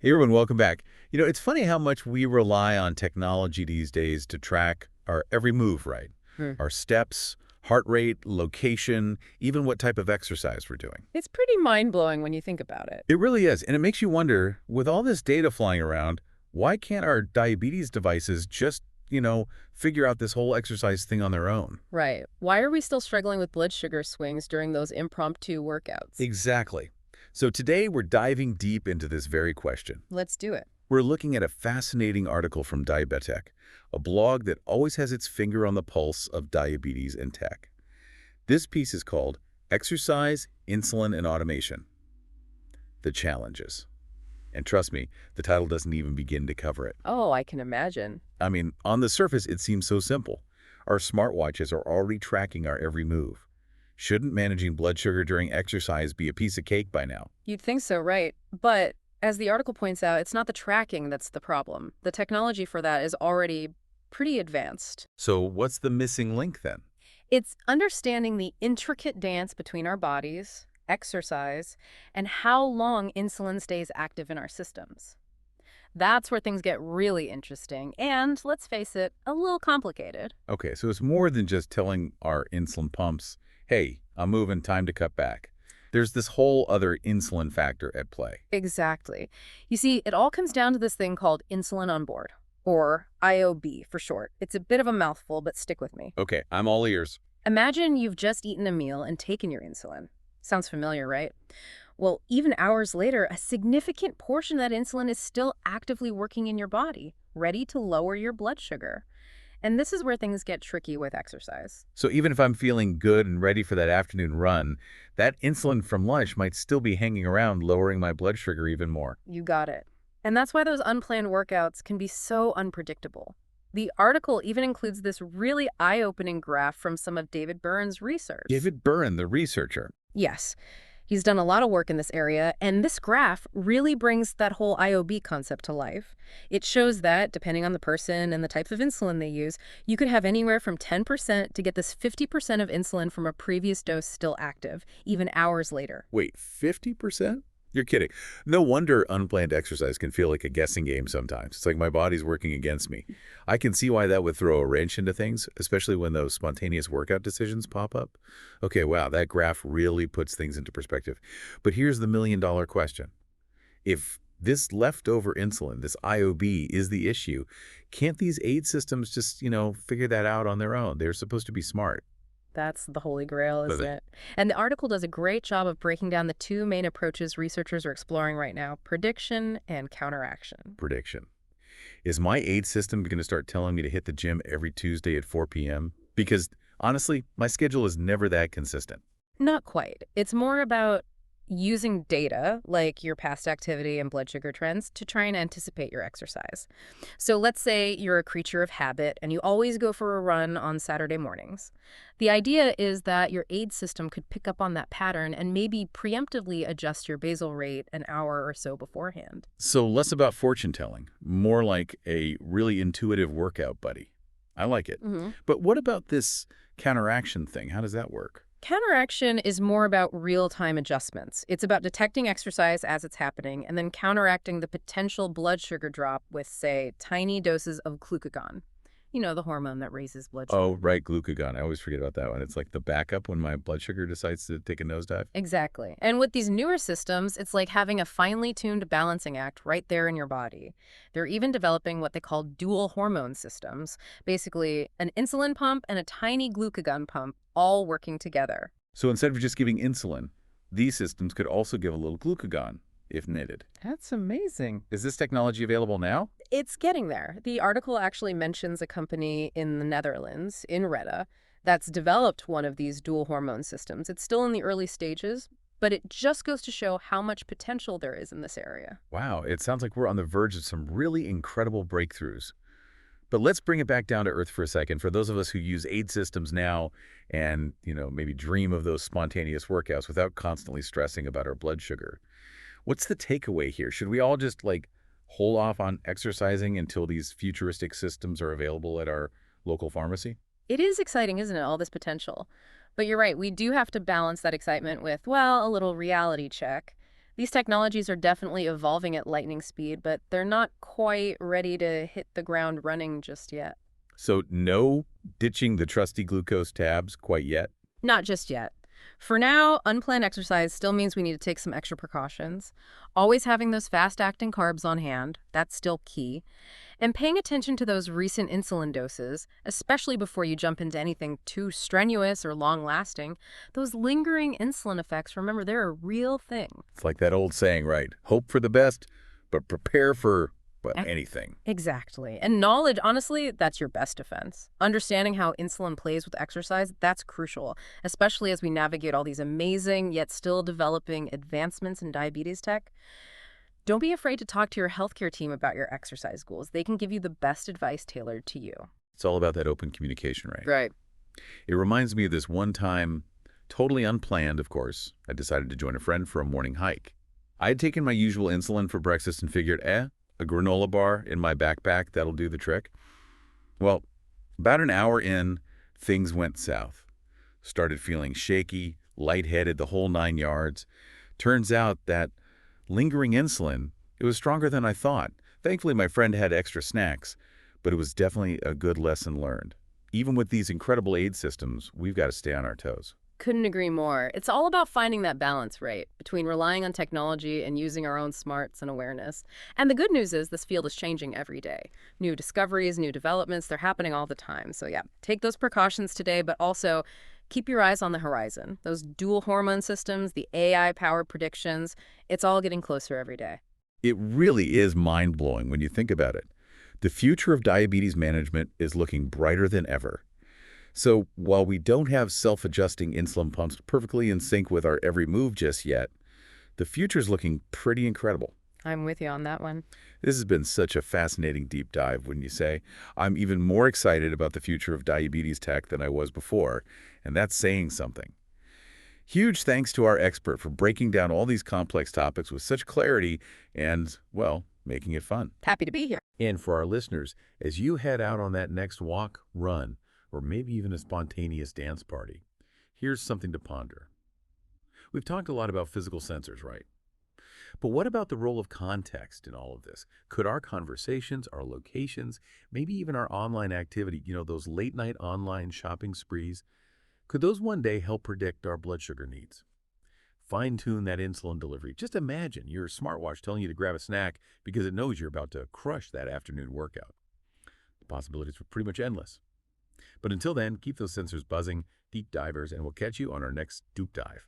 Hey everyone, welcome back. It's funny how much we rely on technology these days to track our every move, right? Hmm. Our steps, heart rate, location, even what type of exercise we're doing. It's pretty mind-blowing when you think about it. It really is, and it makes you wonder, with all this data flying around, why can't our diabetes devices just, figure out this whole exercise thing on their own? Right. Why are we still struggling with blood sugar swings during those impromptu workouts? Exactly. So today we're diving deep into this very question. Let's do it. We're looking at a fascinating article from Diabetic, a blog that always has its finger on the pulse of diabetes and tech. This piece is called Exercise, Insulin and Automation: The Challenges. And trust me, the title doesn't even begin to cover it. Oh, I can imagine. I mean, on the surface, it seems so simple. Our smartwatches are already tracking our every move. Shouldn't managing blood sugar during exercise be a piece of cake by now? You'd think so, right? But as the article points out, it's not the tracking that's the problem. The technology for that is already pretty advanced. So what's the missing link then? It's understanding the intricate dance between our bodies, exercise, and how long insulin stays active in our systems. That's where things get really interesting and, let's face it, a little complicated. Okay, so it's more than just telling our insulin pumps, hey, I'm moving, time to cut back. There's this whole other insulin factor at play. Exactly. You see, it all comes down to this thing called insulin on board, or IOB for short. It's a bit of a mouthful, but stick with me. Okay, I'm all ears. Imagine you've just eaten a meal and taken your insulin. Sounds familiar, right? Well, even hours later, a significant portion of that insulin is still actively working in your body, ready to lower your blood sugar. And this is where things get tricky with exercise. So even if I'm feeling good and ready for that afternoon run, that insulin from lunch might still be hanging around, lowering my blood sugar even more. You got it. And that's why those unplanned workouts can be so unpredictable. The article even includes this really eye-opening graph from some of David Byrne's research. David Byrne, the researcher. Yes, he's done a lot of work in this area, and this graph really brings that whole IOB concept to life. It shows that, depending on the person and the type of insulin they use, you could have anywhere from 10% to get this 50% of insulin from a previous dose still active, even hours later. Wait, 50%? You're kidding. No wonder unplanned exercise can feel like a guessing game sometimes. It's like my body's working against me. I can see why that would throw a wrench into things, especially when those spontaneous workout decisions pop up. Okay, wow, that graph really puts things into perspective. But here's the million-dollar question. If this leftover insulin, this IOB, is the issue, can't these aid systems just, figure that out on their own? They're supposed to be smart. That's the holy grail, But isn't it? And the article does a great job of breaking down the two main approaches researchers are exploring right now: prediction and counteraction. prediction. Is my aid system going to start telling me to hit the gym every Tuesday at 4 p.m.? Because honestly, my schedule is never that consistent. Not quite. It's more about using data, like your past activity and blood sugar trends, to try and anticipate your exercise. So let's say you're a creature of habit and you always go for a run on Saturday mornings. The idea is that your aid system could pick up on that pattern and maybe preemptively adjust your basal rate an hour or so beforehand. So less about fortune telling, more like a really intuitive workout buddy. I like it. But what about this counteraction thing? How does that work? Counteraction is more about real-time adjustments. It's about detecting exercise as it's happening and then counteracting the potential blood sugar drop with, say, tiny doses of glucagon. You know, the hormone that raises blood sugar. Oh, right, glucagon. I always forget about that one. It's like the backup when my blood sugar decides to take a nosedive. Exactly. And with these newer systems, it's like having a finely tuned balancing act right there in your body. They're even developing what they call dual hormone systems, basically an insulin pump and a tiny glucagon pump all working together. So instead of just giving insulin, these systems could also give a little glucagon, if needed. That's amazing. Is this technology available now? It's getting there. The article actually mentions a company in the Netherlands, in Reda, that's developed one of these dual hormone systems. It's still in the early stages, but it just goes to show how much potential there is in this area. Wow, it sounds like we're on the verge of some really incredible breakthroughs. But let's bring it back down to earth for a second. For those of us who use aid systems now and, maybe dream of those spontaneous workouts without constantly stressing about our blood sugar, what's the takeaway here? Should we all just hold off on exercising until these futuristic systems are available at our local pharmacy? It is exciting, isn't it, all this potential? But you're right, we do have to balance that excitement with, well, a little reality check. These technologies are definitely evolving at lightning speed, but they're not quite ready to hit the ground running just yet. So no ditching the trusty glucose tabs quite yet? Not just yet. For now, unplanned exercise still means we need to take some extra precautions. Always having those fast-acting carbs on hand, that's still key. And paying attention to those recent insulin doses, especially before you jump into anything too strenuous or long-lasting, those lingering insulin effects, remember, they're a real thing. It's like that old saying, right? Hope for the best, but prepare for, well, anything. Exactly. And knowledge, honestly, that's your best defense. Understanding how insulin plays with exercise, that's crucial, especially as we navigate all these amazing yet still developing advancements in diabetes tech. Don't be afraid to talk to your healthcare team about your exercise goals. They can give you the best advice tailored to you. It's all about that open communication, right? Right. It reminds me of this one time, totally unplanned, of course. I decided to join a friend for a morning hike. I had taken my usual insulin for breakfast and figured, a granola bar in my backpack, that'll do the trick. Well, about an hour in, things went south. Started feeling shaky, lightheaded, the whole 9 yards. Turns out that lingering insulin, it was stronger than I thought. Thankfully, my friend had extra snacks, but it was definitely a good lesson learned. Even with these incredible aid systems, we've got to stay on our toes. Couldn't agree more. It's all about finding that balance, right, between relying on technology and using our own smarts and awareness. And the good news is this field is changing every day. New discoveries, new developments, they're happening all the time. So yeah, take those precautions today, but also keep your eyes on the horizon. Those dual hormone systems, the AI-powered predictions, it's all getting closer every day. It really is mind-blowing when you think about it. The future of diabetes management is looking brighter than ever. So while we don't have self-adjusting insulin pumps perfectly in sync with our every move just yet, the future's looking pretty incredible. I'm with you on that one. This has been such a fascinating deep dive, wouldn't you say? I'm even more excited about the future of diabetes tech than I was before, and that's saying something. Huge thanks to our expert for breaking down all these complex topics with such clarity and, well, making it fun. Happy to be here. And for our listeners, as you head out on that next walk, run, or maybe even a spontaneous dance party, here's something to ponder. We've talked a lot about physical sensors, right? But what about the role of context in all of this? Could our conversations, our locations, maybe even our online activity, those late-night online shopping sprees, could those one day help predict our blood sugar needs? Fine-tune that insulin delivery. Just imagine your smartwatch telling you to grab a snack because it knows you're about to crush that afternoon workout. The possibilities are pretty much endless. But until then, keep those sensors buzzing, deep divers, and we'll catch you on our next Dupe Dive.